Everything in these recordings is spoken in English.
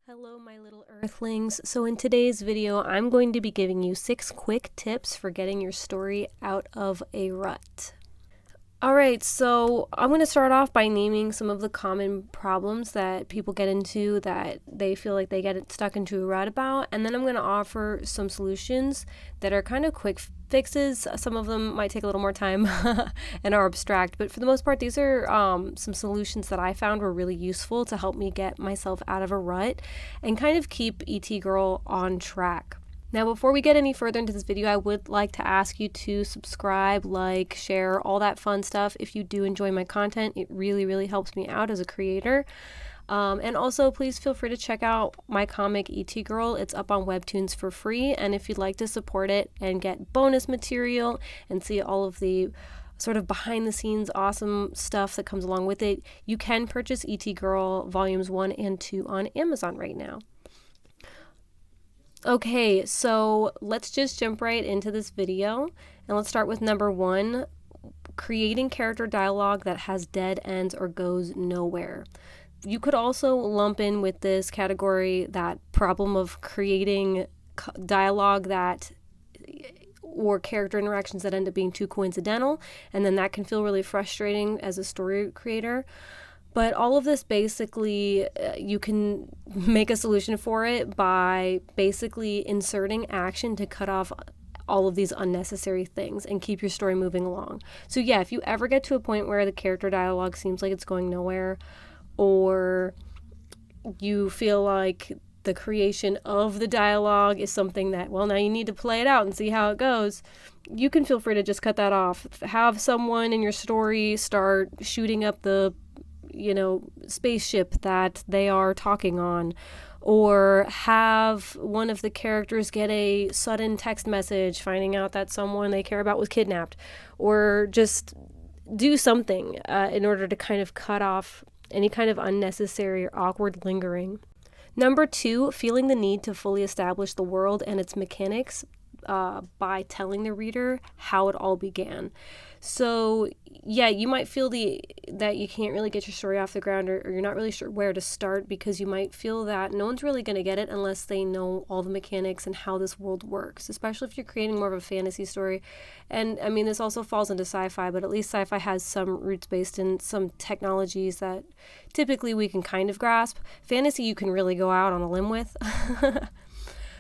Hello my little earthlings. So in today's video, I'm going to be giving you 6 quick tips for getting your story out of a rut. Alright, so I'm going to start off by naming some of the common problems that people get into that they feel like they get stuck into a rut about, and then I'm going to offer some solutions that are kind of quick fixes. Some of them might take a little more time and are abstract, but for the most part these are some solutions that I found were really useful to help me get myself out of a rut and kind of keep ET Girl on track. Now, before we get any further into this video, I would like to ask you to subscribe, like, share, all that fun stuff. If you do enjoy my content, it really helps me out as a creator. And also, please feel free to check out my comic ET Girl. It's up on Webtoons for free, and if you'd like to support it and get bonus material and see all of the sort of behind the scenes awesome stuff that comes along with it, you can purchase ET Girl Volumes 1 and 2 on Amazon right now. Okay, so let's just jump right into this video, and let's start with number 1, creating character dialogue that has dead ends or goes nowhere. You could also lump in with this category that problem of creating dialogue that or character interactions that end up being too coincidental, and then that can feel really frustrating as a story creator. But all of this basically, you can make a solution for it by basically inserting action to cut off all of these unnecessary things and keep your story moving along. So yeah, if you ever get to a point where the character dialogue seems like it's going nowhere, or you feel like the creation of the dialogue is something that, well, now you need to play it out and see how it goes, you can feel free to just cut that off. Have someone in your story start shooting up the spaceship that they are talking on, or have one of the characters get a sudden text message finding out that someone they care about was kidnapped, or just do something in order to kind of cut off any kind of unnecessary or awkward lingering. Number 2, feeling the need to fully establish the world and its mechanics by telling the reader how it all began. So yeah, you might feel that you can't really get your story off the ground, or you're not really sure where to start, because you might feel that no one's really going to get it unless they know all the mechanics and how this world works, especially if you're creating more of a fantasy story. And I mean, this also falls into sci-fi, but at least sci-fi has some roots based in some technologies that typically we can kind of grasp. Fantasy you can really go out on a limb with.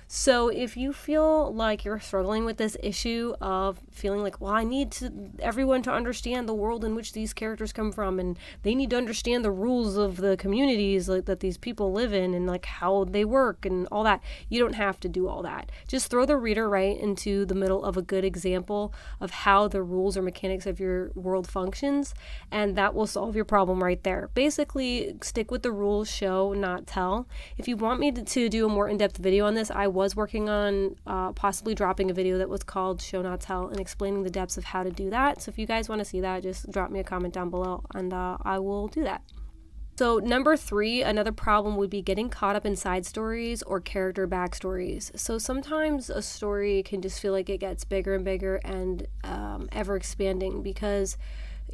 So if you feel like you're struggling with this issue of feeling like, well, I need everyone to understand the world in which these characters come from, and they need to understand the rules of the communities that these people live in, and like how they work and all that, you don't have to do all that. Just throw the reader right into the middle of a good example of how the rules or mechanics of your world functions, and that will solve your problem right there. Basically, stick with the rules, show, not tell. If you want me to do a more in-depth video on this, I was working on possibly dropping a video that was called Show Not Tell and explaining the depths of how to do that. So if you guys want to see that, just drop me a comment down below and I will do that. So number 3, another problem would be getting caught up in side stories or character backstories. So sometimes a story can just feel like it gets bigger and bigger and ever expanding, because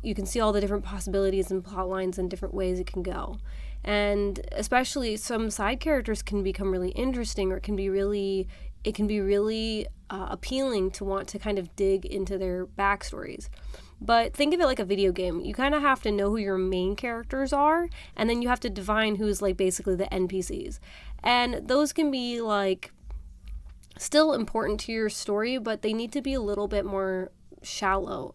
you can see all the different possibilities and plot lines and different ways it can go. And especially some side characters can become really interesting, or it can be really appealing to want to kind of dig into their backstories. But think of it like a video game. You kind of have to know who your main characters are, and then you have to define who's like basically the NPCs. And those can be like still important to your story, but they need to be a little bit more shallow.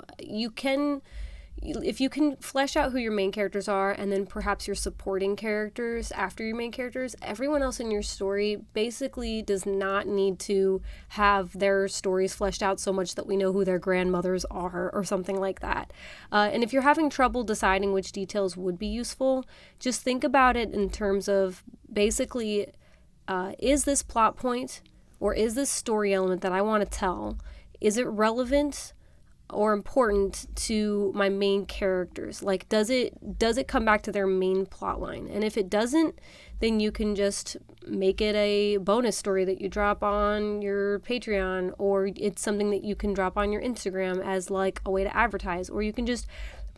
If you can flesh out who your main characters are, and then perhaps your supporting characters after your main characters, everyone else in your story basically does not need to have their stories fleshed out so much that we know who their grandmothers are or something like that. And if you're having trouble deciding which details would be useful, just think about it in terms of basically, is this plot point or is this story element that I want to tell, is it relevant or important to my main characters? Like, does it come back to their main plot line? And if it doesn't, then you can just make it a bonus story that you drop on your Patreon, or it's something that you can drop on your Instagram as like a way to advertise, or you can just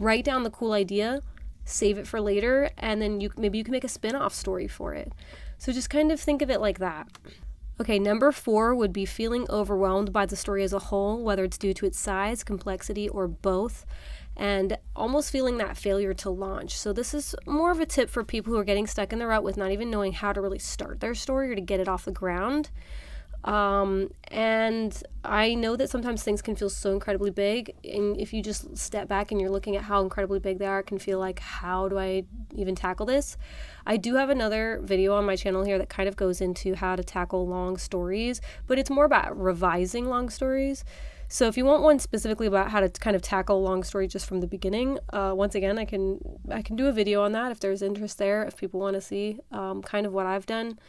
write down the cool idea save it for later, and then maybe you can make a spin-off story for it. So just kind of think of it like that. Okay, number 4 would be feeling overwhelmed by the story as a whole, whether it's due to its size, complexity, or both, and almost feeling that failure to launch. So this is more of a tip for people who are getting stuck in the rut with not even knowing how to really start their story or to get it off the ground. And I know that sometimes things can feel so incredibly big, and if you just step back and you're looking at how incredibly big they are, it can feel like, how do I even tackle this? I do have another video on my channel here that kind of goes into how to tackle long stories, but it's more about revising long stories. So if you want one specifically about how to kind of tackle a long story just from the beginning, once again, I can do a video on that if there's interest there, if people want to see kind of what I've done.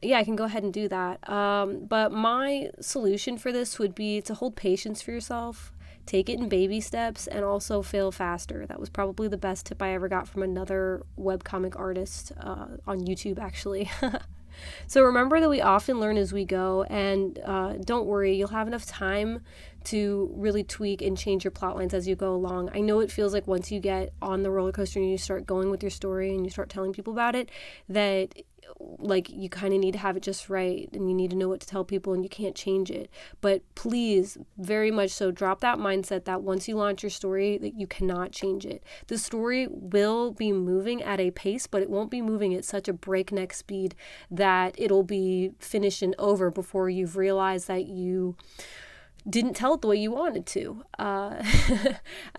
Yeah, I can go ahead and do that. But my solution for this would be to hold patience for yourself, take it in baby steps, and also fail faster. That was probably the best tip I ever got from another webcomic artist on YouTube, actually. So remember that we often learn as we go, and don't worry, you'll have enough time to really tweak and change your plot lines as you go along. I know it feels like once you get on the roller coaster and you start going with your story and you start telling people about it, that like you kind of need to have it just right and you need to know what to tell people and you can't change it. But please, very much so, drop that mindset that once you launch your story that you cannot change it. The story will be moving at a pace, but it won't be moving at such a breakneck speed that it'll be finished and over before you've realized that you didn't tell it the way you wanted to. At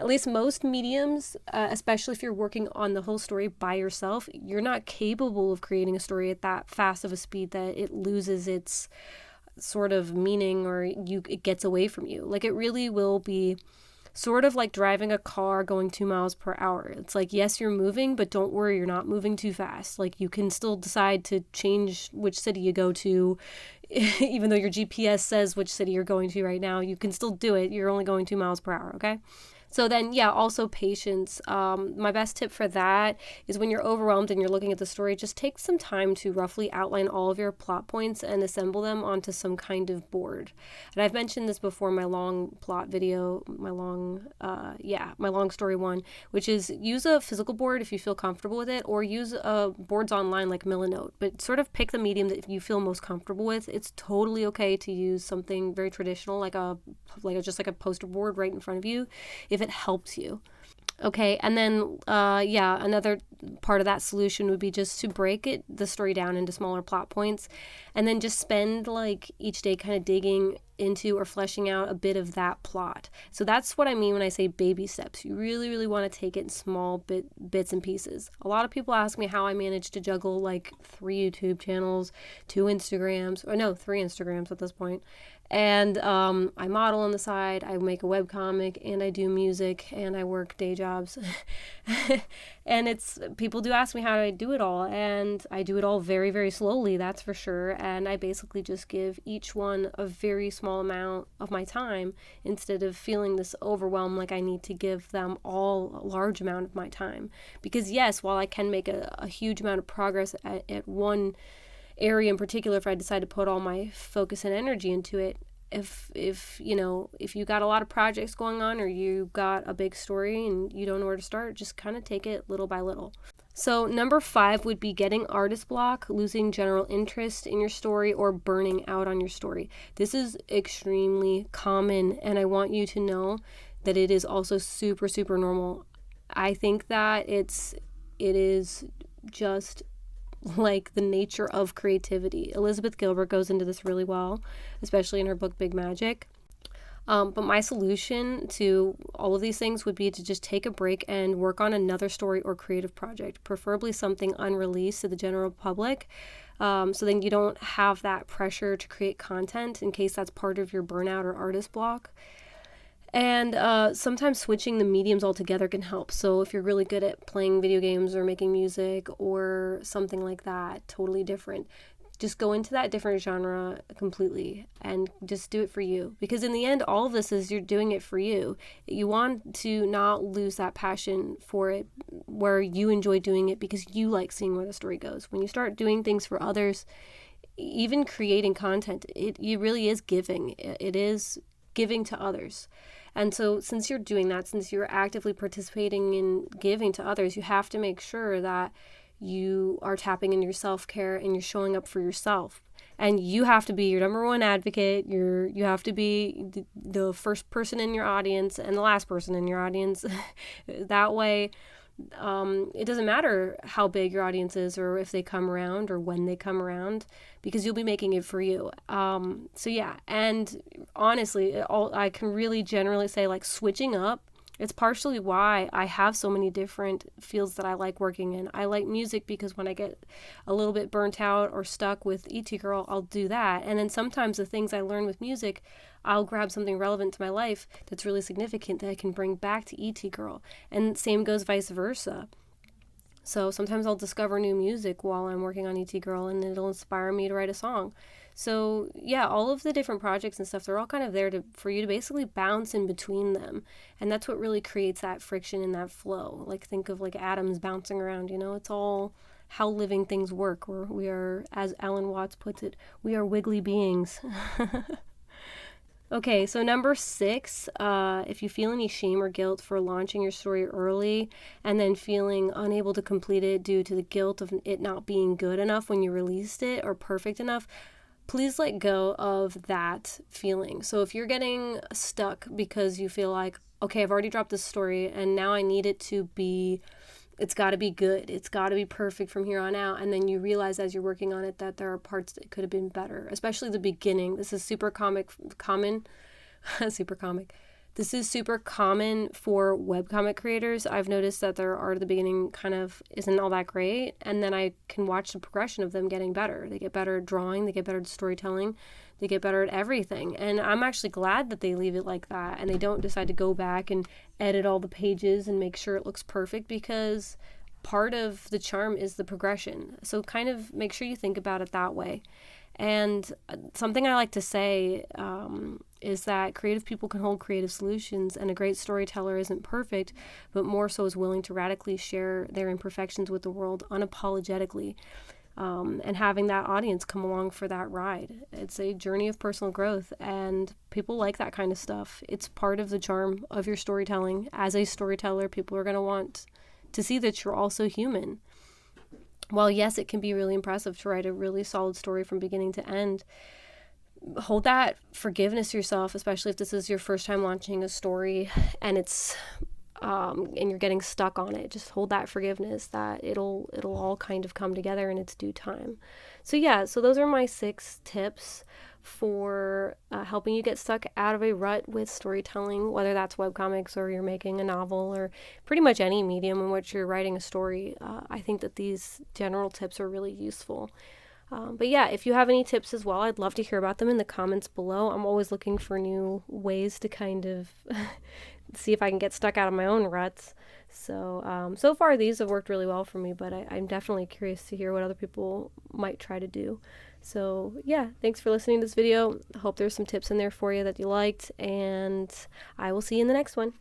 least most mediums, especially if you're working on the whole story by yourself, you're not capable of creating a story at that fast of a speed that it loses its sort of meaning or it gets away from you. Like, it really will be sort of like driving a car going 2 miles per hour. It's like, yes, you're moving, but don't worry, you're not moving too fast. Like, you can still decide to change which city you go to, even though your GPS says which city you're going to right now. You can still do it. You're only going 2 miles per hour, okay? So then, yeah, also patience. My best tip for that is when you're overwhelmed and you're looking at the story, just take some time to roughly outline all of your plot points and assemble them onto some kind of board. And I've mentioned this before in my long plot video, my long story one, which is use a physical board if you feel comfortable with it, or use boards online like Milanote, but sort of pick the medium that you feel most comfortable with. It's totally okay to use something very traditional, like just like a poster board right in front of you, if it helps you. Okay, and then another part of that solution would be just to break the story down into smaller plot points, and then just spend like each day kind of digging into or fleshing out a bit of that plot. So that's what I mean when I say baby steps. You really, really want to take it in small bits and pieces. A lot of people ask me how I managed to juggle like 3 YouTube channels, 3 Instagrams at this point. And I model on the side, I make a webcomic, and I do music, and I work day jobs. And people do ask me how I do it all, and I do it all very, very slowly, that's for sure. And I basically just give each one a very small amount of my time instead of feeling this overwhelm like I need to give them all a large amount of my time. Because yes, while I can make a huge amount of progress at one area in particular, if I decide to put all my focus and energy into it, if you got a lot of projects going on, or you got a big story and you don't know where to start, just kind of take it little by little. So number 5 would be getting artist block, losing general interest in your story, or burning out on your story. This is extremely common, and I want you to know that it is also super, super normal. I think that it is just like the nature of creativity. Elizabeth Gilbert goes into this really well, especially in her book Big Magic. But my solution to all of these things would be to just take a break and work on another story or creative project, preferably something unreleased to the general public. So then you don't have that pressure to create content in case that's part of your burnout or artist block. And sometimes switching the mediums altogether can help. So if you're really good at playing video games or making music or something like that, totally different, just go into that different genre completely and just do it for you. Because in the end, all of this is you're doing it for you. You want to not lose that passion for it, where you enjoy doing it because you like seeing where the story goes. When you start doing things for others, even creating content, it really is giving. It is giving to others. And so since you're doing that, since you're actively participating in giving to others, you have to make sure that you are tapping into your self-care and you're showing up for yourself. And you have to be your number one advocate. You have to be the first person in your audience and the last person in your audience. That way, it doesn't matter how big your audience is or if they come around or when they come around, because you'll be making it for you. So yeah, and honestly, I can really generally say, like, switching up, it's partially why I have so many different fields that I like working in. I like music because when I get a little bit burnt out or stuck with ET Girl, I'll do that. And then sometimes the things I learn with music, I'll grab something relevant to my life that's really significant that I can bring back to ET Girl. And same goes vice versa. So sometimes I'll discover new music while I'm working on ET Girl, and it'll inspire me to write a song. So yeah, all of the different projects and stuff, they're all kind of there for you to basically bounce in between them. And that's what really creates that friction and that flow. Like, think of like atoms bouncing around, it's all how living things work. We are, as Alan Watts puts it, we are wiggly beings. Okay, so number 6, if you feel any shame or guilt for launching your story early and then feeling unable to complete it due to the guilt of it not being good enough when you released it or perfect enough, please let go of that feeling. So if you're getting stuck because you feel like, okay, I've already dropped this story and now I need it to be, it's got to be good, it's got to be perfect from here on out, and then you realize as you're working on it that there are parts that could have been better, especially the beginning. This is super common super comic. This is super common for webcomic creators. I've noticed that their art at the beginning kind of isn't all that great, and then I can watch the progression of them getting better. They get better at drawing, they get better at storytelling, they get better at everything. And I'm actually glad that they leave it like that and they don't decide to go back and edit all the pages and make sure it looks perfect, because part of the charm is the progression. So kind of make sure you think about it that way. And something I like to say is that creative people can hold creative solutions, and a great storyteller isn't perfect, but more so is willing to radically share their imperfections with the world unapologetically, and having that audience come along for that ride. It's a journey of personal growth, and people like that kind of stuff. It's part of the charm of your storytelling. As a storyteller, people are going to want to see that you're also human. While yes, it can be really impressive to write a really solid story from beginning to end, hold that forgiveness to yourself, especially if this is your first time launching a story and it's and you're getting stuck on it. Just hold that forgiveness that it'll all kind of come together in its due time. So yeah, so those are my 6 tips for helping you get stuck out of a rut with storytelling, whether that's webcomics or you're making a novel or pretty much any medium in which you're writing a story. I think that these general tips are really useful. But yeah, if you have any tips as well, I'd love to hear about them in the comments below. I'm always looking for new ways to kind of see if I can get stuck out of my own ruts. So, so far these have worked really well for me, but I'm definitely curious to hear what other people might try to do. So yeah, thanks for listening to this video. I hope there's some tips in there for you that you liked, and I will see you in the next one.